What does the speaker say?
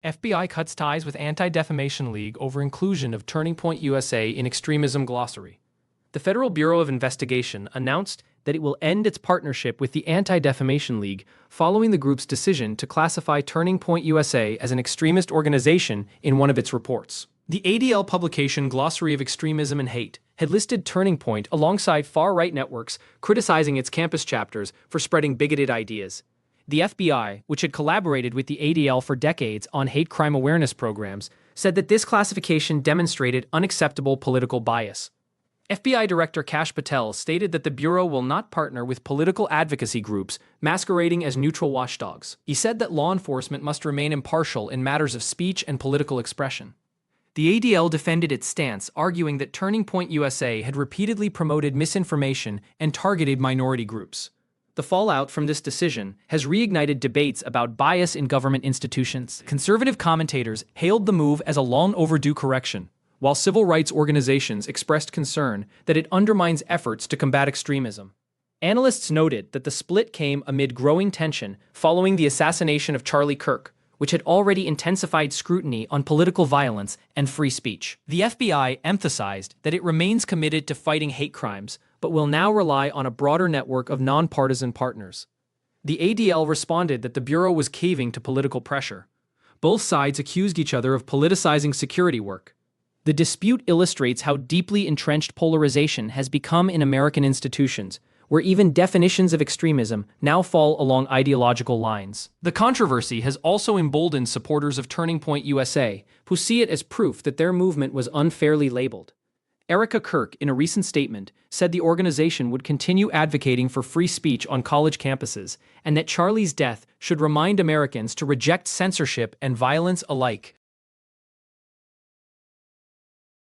FBI cuts ties with Anti Defamation League over inclusion of Turning Point USA in Extremism Glossary. The Federal Bureau of Investigation announced that it will end its partnership with the Anti Defamation League following the group's decision to classify Turning Point USA as an extremist organization in one of its reports. The ADL publication Glossary of Extremism and Hate had listed Turning Point alongside far-right networks criticizing its campus chapters for spreading bigoted ideas. The FBI, which had collaborated with the ADL for decades on hate crime awareness programs, said that this classification demonstrated unacceptable political bias. FBI Director Kash Patel stated that the Bureau will not partner with political advocacy groups masquerading as neutral watchdogs. He said that law enforcement must remain impartial in matters of speech and political expression. The ADL defended its stance, arguing that Turning Point USA had repeatedly promoted misinformation and targeted minority groups. The fallout from this decision has reignited debates about bias in government institutions. Conservative commentators hailed the move as a long-overdue correction, while civil rights organizations expressed concern that it undermines efforts to combat extremism. Analysts noted that the split came amid growing tension following the assassination of Charlie Kirk, which had already intensified scrutiny on political violence and free speech. The FBI emphasized that it remains committed to fighting hate crimes, but will now rely on a broader network of nonpartisan partners. The ADL responded that the Bureau was caving to political pressure. Both sides accused each other of politicizing security work. The dispute illustrates how deeply entrenched polarization has become in American institutions, where even definitions of extremism now fall along ideological lines. The controversy has also emboldened supporters of Turning Point USA, who see it as proof that their movement was unfairly labeled. Erica Kirk, in a recent statement, said the organization would continue advocating for free speech on college campuses, and that Charlie's death should remind Americans to reject censorship and violence alike.